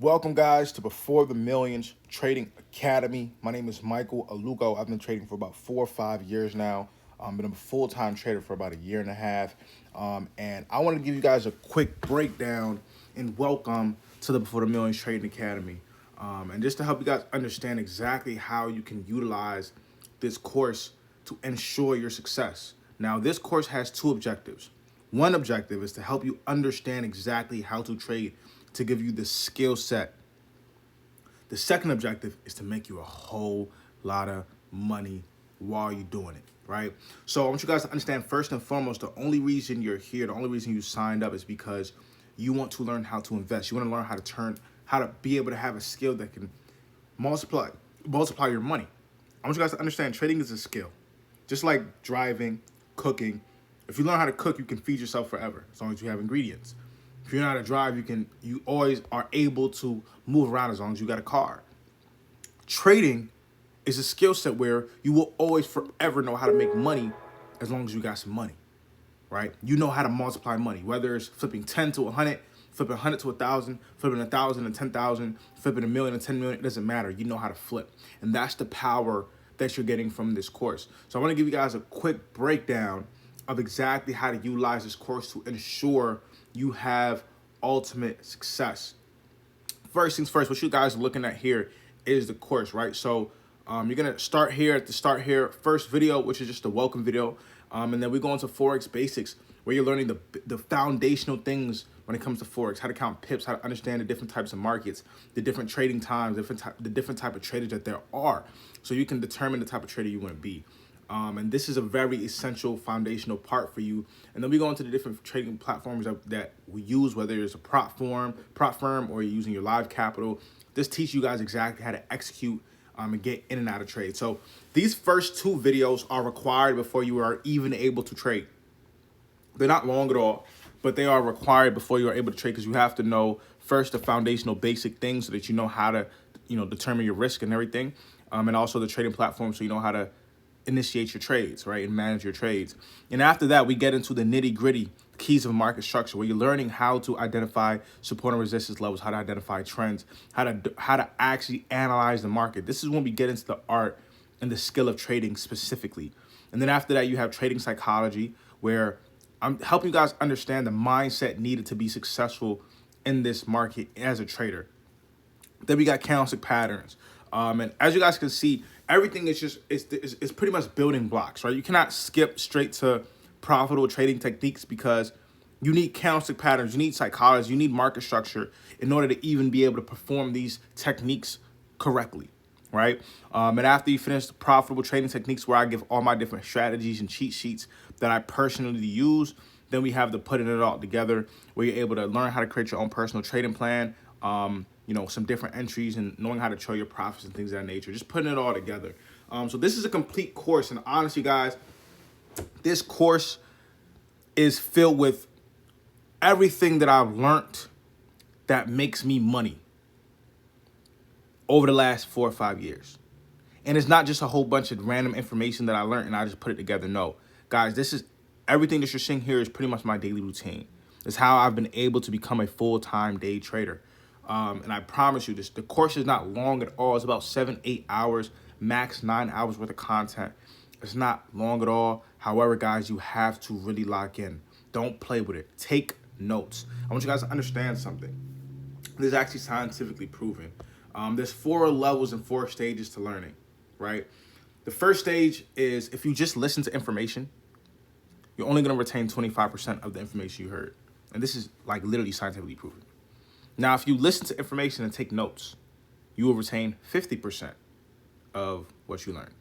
Welcome, guys, to Before the Millions Trading Academy. My name is Michael Alugo. I've been trading for about 4 or 5 years now. I've been a full-time trader for about a year and a half. And I want to give you guys a quick breakdown and welcome to the Before the Millions Trading Academy. And just to help you guys understand exactly how you can utilize this course to ensure your success. Now, this course has two objectives. One objective is to help you understand exactly how to trade, to give you the skill set. The second objective is to make you a whole lot of money while you're doing it, right? So I want you guys to understand, first and foremost, the only reason you're here, the only reason you signed up is because you want to learn how to invest. You want to learn how to be able to have a skill that can multiply your money. I want you guys to understand trading is a skill. Just like driving, cooking. If you learn how to cook, you can feed yourself forever as long as you have ingredients. If you know how to drive, you always are able to move around as long as you got a car. Trading is a skill set where you will always forever know how to make money as long as you got some money, right? You know how to multiply money, whether it's flipping 10 to 100, flipping 100 to 1,000, flipping 1,000 to 10,000, flipping 1,000,000 to 10 million. It doesn't matter. You know how to flip. And that's the power that you're getting from this course. So I want to give you guys a quick breakdown of exactly how to utilize this course to ensure you have ultimate success. First things first, what you guys are looking at here is the course, right? So you're gonna start here at the start here, first video, which is just a welcome video, and then we go into Forex basics, where you're learning the foundational things when it comes to Forex, how to count pips, how to understand the different types of markets, the different trading times, the different type of traders that there are, so you can determine the type of trader you want to be. And this is a very essential foundational part for you. And then we go into the different trading platforms that we use, whether it's a prop firm, or you're using your live capital. This teaches you guys exactly how to execute and get in and out of trade. So these first two videos are required before you are even able to trade. They're not long at all, but they are required before you are able to trade, because you have to know first the foundational basic things so that you know how to, determine your risk and everything. And also the trading platform, so you know how to initiate your trades, right, and manage your trades. And after that, we get into the nitty-gritty keys of market structure, where you're learning how to identify support and resistance levels, how to identify trends, how to actually analyze the market. This is when we get into the art and the skill of trading specifically. And then after that, you have trading psychology, where I'm helping you guys understand the mindset needed to be successful in this market as a trader. Then we got candlestick patterns. And as you guys can see, everything is just it's pretty much building blocks, right? You cannot skip straight to profitable trading techniques, because you need candlestick patterns, you need psychology, you need market structure in order to even be able to perform these techniques correctly, right? And after you finish the profitable trading techniques, where I give all my different strategies and cheat sheets that I personally use, then we have the putting it all together, where you're able to learn how to create your own personal trading plan, some different entries, and knowing how to show your profits and things of that nature, just putting it all together. So this is a complete course. And honestly, guys, this course is filled with everything that I've learned that makes me money over the last 4 or 5 years. And it's not just a whole bunch of random information that I learned and I just put it together. No, guys, this is everything that you're seeing here is pretty much my daily routine. It's how I've been able to become a full-time day trader. And I promise you, the course is not long at all. It's about 7-8 hours, max 9 hours worth of content. It's not long at all. However, guys, you have to really lock in. Don't play with it. Take notes. I want you guys to understand something. This is actually scientifically proven. There's 4 levels and 4 stages to learning, right? The first stage is, if you just listen to information, you're only going to retain 25% of the information you heard. And this is like literally scientifically proven. Now, if you listen to information and take notes, you will retain 50% of what you learned.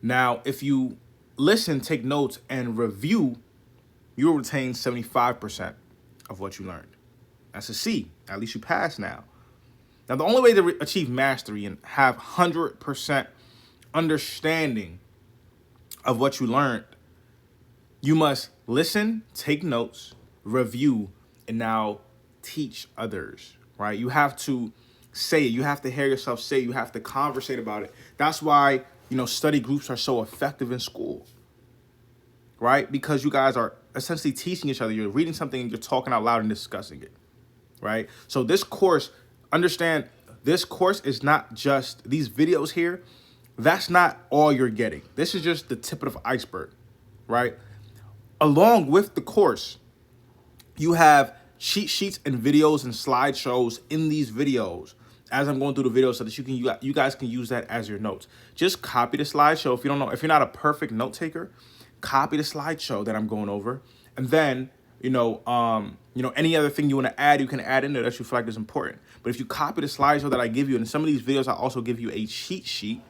Now, if you listen, take notes, and review, you will retain 75% of what you learned. That's a C. At least you pass now. Now, the only way to achieve mastery and have 100% understanding of what you learned, you must listen, take notes, review, and now teach others, right? You have to say it. You have to hear yourself say it. You have to conversate about it. That's why, study groups are so effective in school, right? Because you guys are essentially teaching each other. You're reading something and you're talking out loud and discussing it, right? So this course Understand, this course is not just these videos here. That's not all you're getting. This is just the tip of the iceberg, right? Along with the course, you have cheat sheets and videos and slideshows in these videos as I'm going through the videos, so that you guys can use that as your notes. Just copy the slideshow. If you don't know, if you're not a perfect note taker, copy the slideshow that I'm going over, and then any other thing you want to add, you can add in there that you feel like is important. But if you copy the slideshow that I give you, and in some of these videos I also give you a cheat sheet.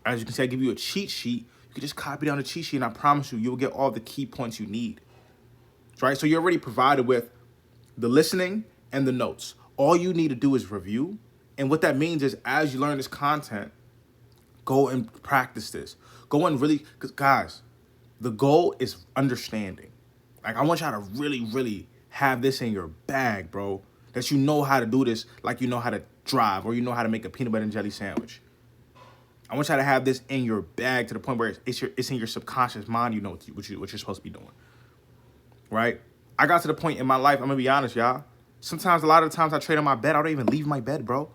As you can see, I give you a cheat sheet. You can just copy down the cheat sheet, and I promise you, you'll get all the key points you need. Right? So you're already provided with the listening and the notes. All you need to do is review. And what that means is, as you learn this content, go and practice this. Go and really, because guys, the goal is understanding. Like, I want y'all to really, really have this in your bag, bro. That you know how to do this, like you know how to drive, or you know how to make a peanut butter and jelly sandwich. I want y'all to have this in your bag to the point where it's in your subconscious mind. You know what you're supposed to be doing, right? I got to the point in my life, I'm gonna be honest, y'all. Sometimes, a lot of the times I trade on my bed, I don't even leave my bed, bro.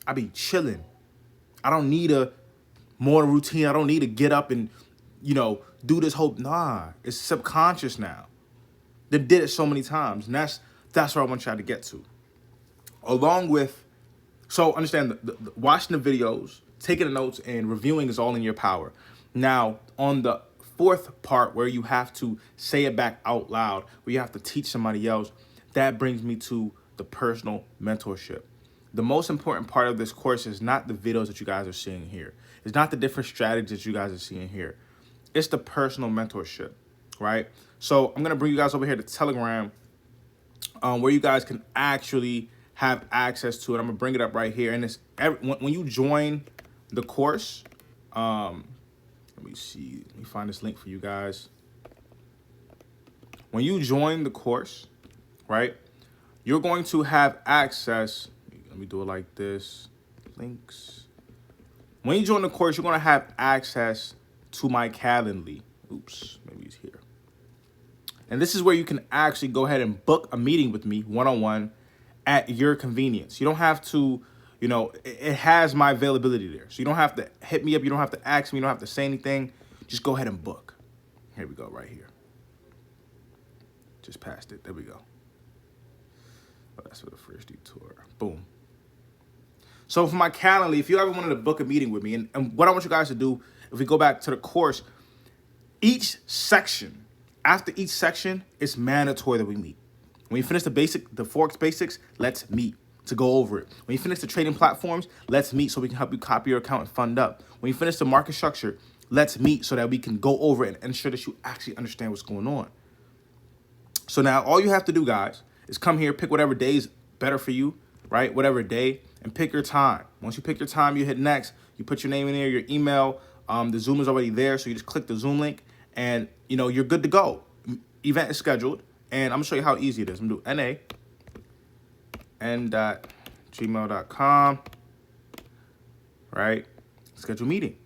I be chilling. I don't need a morning routine. I don't need to get up and, do this whole, nah, it's subconscious now. They did it so many times, and that's what I want y'all to get to. Along with, so understand, the watching the videos, taking the notes, and reviewing is all in your power. Now, on the fourth part, where you have to say it back out loud, where you have to teach somebody else, that brings me to the personal mentorship. The most important part of this course is not the videos that you guys are seeing here. It's not the different strategies that you guys are seeing here. It's the personal mentorship, right? So I'm going to bring you guys over here to Telegram, where you guys can actually have access to it. I'm going to bring it up right here. And it's when you join the course, let me see. Let me find this link for you guys. When you join the course, right, you're going to have access. Let me do it like this. Links. When you join the course, you're going to have access to my Calendly. Oops, maybe it's here. And this is where you can actually go ahead and book a meeting with me one-on-one at your convenience. You don't have to, it has my availability there. So you don't have to hit me up. You don't have to ask me. You don't have to say anything. Just go ahead and book. Here we go, right here. Just passed it. There we go. Oh, that's for the first detour. Boom. So for my Calendly, if you ever wanted to book a meeting with me, and what I want you guys to do, if we go back to the course, after each section, it's mandatory that we meet. When you finish the Forex basics, let's meet to go over it. When you finish the trading platforms, let's meet so we can help you copy your account and fund up. When you finish the market structure, let's meet so that we can go over it and ensure that you actually understand what's going on. So now all you have to do, guys, is come here, pick whatever day is better for you, right? Whatever day, and pick your time. Once you pick your time, you hit next. You put your name in there, your email. The Zoom is already there, so you just click the Zoom link, and you're good to go. Event is scheduled, and I'm gonna show you how easy it is. I'm gonna do n.gmail.com, right? Schedule meeting.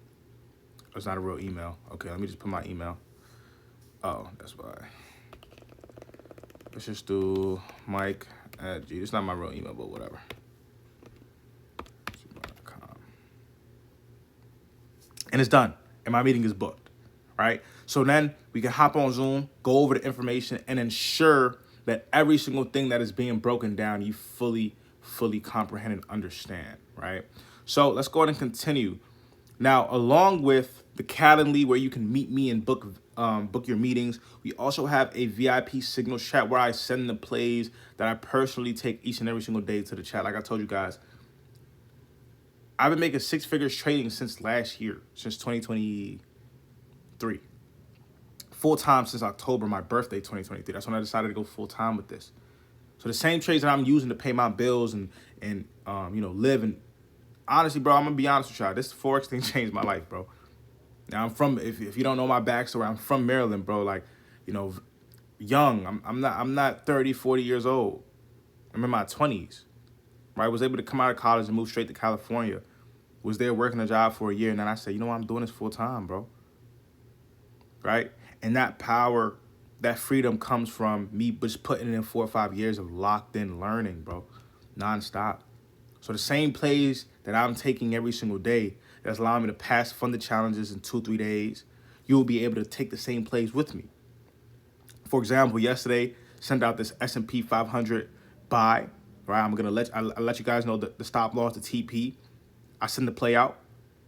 Oh, it's not a real email. Okay, let me just put my email. Oh, that's why. Let's just do Mike@G. It's not my real email, but whatever. gmail.com. And it's done, and my meeting is booked, right? So then we can hop on Zoom, go over the information, and ensure that every single thing that is being broken down, you fully comprehend and understand, right? So let's go ahead and continue. Now, along with the Calendly, where you can meet me and book your meetings, we also have a VIP signal chat where I send the plays that I personally take each and every single day to the chat. Like I told you guys, I've been making six figures trading since last year, since 2023. Full-time since October, my birthday, 2023. That's when I decided to go full-time with this. So the same trades that I'm using to pay my bills and live. And honestly, bro, I'm going to be honest with y'all. This Forex thing changed my life, bro. Now, I'm from, if you don't know my backstory, I'm from Maryland, bro. Like, young. I'm not 30, 40 years old. I'm in my 20s, right? I was able to come out of college and move straight to California. Was there working a job for a year. And then I said, I'm doing this full-time, bro. Right? And that power, that freedom comes from me just putting in 4 or 5 years of locked in learning, bro, nonstop. So the same plays that I'm taking every single day that's allowing me to pass funded challenges in 2-3 days, you will be able to take the same plays with me. For example, yesterday, sent out this S&P 500 buy, right? I'll let you guys know the stop loss, the TP. I send the play out,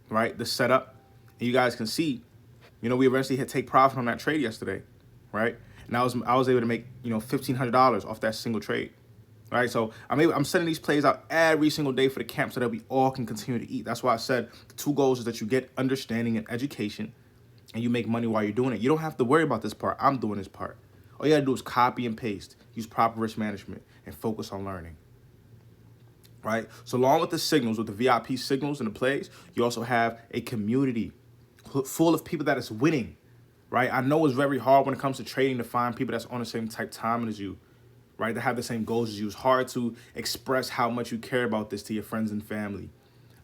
right? The setup, and you guys can see, we eventually had take profit on that trade yesterday, right? And I was able to make $1,500 off that single trade, right? So I'm sending these plays out every single day for the camp so that we all can continue to eat. That's why I said the two goals is that you get understanding and education, and you make money while you're doing it. You don't have to worry about this part. I'm doing this part. All you gotta do is copy and paste, use proper risk management, and focus on learning. Right? So along with the signals, with the VIP signals and the plays, you also have a community full of people that is winning. Right? I know it's very hard when it comes to trading to find people that's on the same type time as you, right? That have the same goals as you. It's hard to express how much you care about this to your friends and family.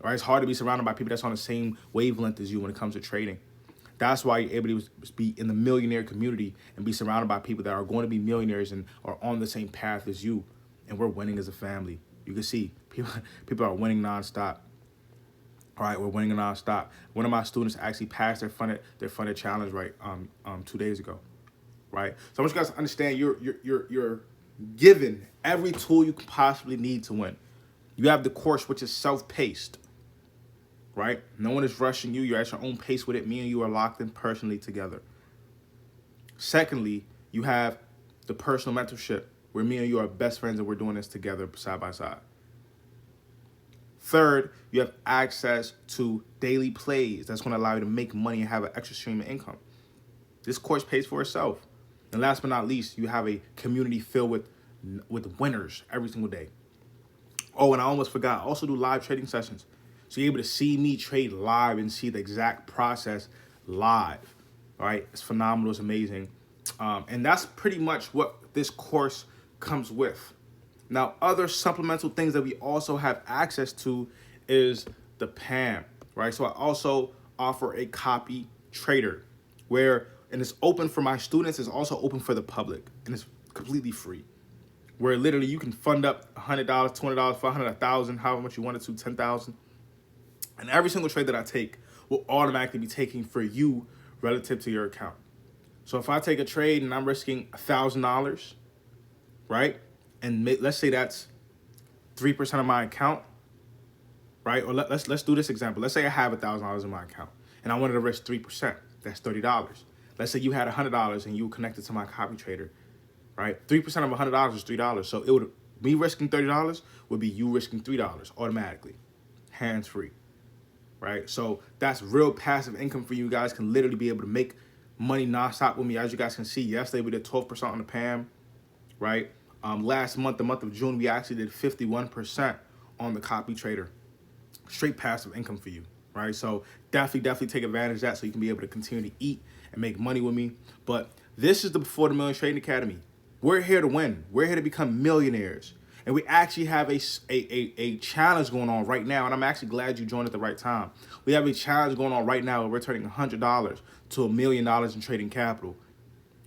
Right? It's hard to be surrounded by people that's on the same wavelength as you when it comes to trading. That's why you're able to be in the millionaire community and be surrounded by people that are going to be millionaires and are on the same path as you. And we're winning as a family. You can see people are winning nonstop. All right, we're winning nonstop. One of my students actually passed their funded challenge 2 days ago. Right. So I want you guys to understand you're given every tool you can possibly need to win. You have the course, which is self-paced. Right? No one is rushing you. You're at your own pace with it. Me and you are locked in personally together. Secondly, you have the personal mentorship where me and you are best friends and we're doing this together side by side. Third, you have access to daily plays that's going to allow you to make money and have an extra stream of income. This course pays for itself. And last but not least, you have a community filled with winners every single day. Oh, and I almost forgot. I also do live trading sessions. So you're able to see me trade live and see the exact process live. All right, it's phenomenal, it's amazing. And that's pretty much what this course comes with. Now, other supplemental things that we also have access to is the PAM, right? So I also offer a copy trader and it's open for my students, it's also open for the public, and it's completely free. Where literally you can fund up $100, $20, $500, $1,000, however much you wanted to, $10,000. And every single trade that I take will automatically be taken for you relative to your account. So if I take a trade and I'm risking $1,000, right? And let's say that's 3% of my account, right? Or let's do this example. Let's say I have $1,000 in my account and I wanted to risk 3%. That's $30. Let's say you had $100 and you were connected to my copy trader, right? 3% of $100 is $3. So me risking $30 would be you risking $3 automatically, hands free. Right? So that's real passive income for you. Guys can literally be able to make money nonstop with me. As you guys can see, yesterday we did 12% on the PAM, right? Last month, the month of June, we actually did 51% on the copy trader. Straight passive income for you, right? So definitely take advantage of that so you can be able to continue to eat and make money with me. But this is the Before the Million Trading Academy. We're here to win. We're here to become millionaires. And we actually have a challenge going on right now. And I'm actually glad you joined at the right time. We have a challenge going on right now where we're turning $100 to $1 million in trading capital,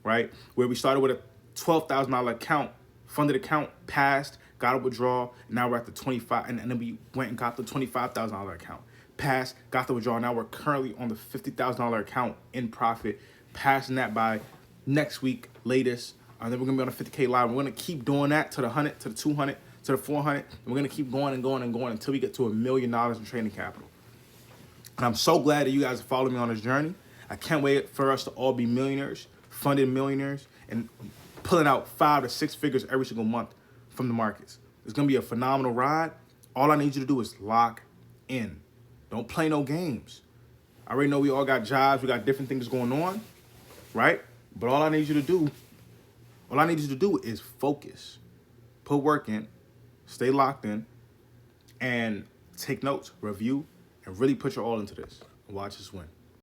right? Where we started with a $12,000 account, funded account, passed, got a withdrawal. And now we're at the 25, and then we went and got the $25,000 account. Passed, got the withdrawal. Now we're currently on the $50,000 account in profit, passing that by next week, latest. And then we're gonna be on a 50K live. We're gonna keep doing that to the 100, to the 200, to the 400. And we're gonna keep going and going and going until we get to $1 million in trading capital. And I'm so glad that you guys follow me on this journey. I can't wait for us to all be millionaires, funded millionaires, and pulling out 5 to 6 figures every single month from the markets. It's gonna be a phenomenal ride. All I need you to do is lock in. Don't play no games. I already know we all got jobs, we got different things going on, right? But all I need you to do is focus, put work in, stay locked in, and take notes, review, and really put your all into this. Watch us win.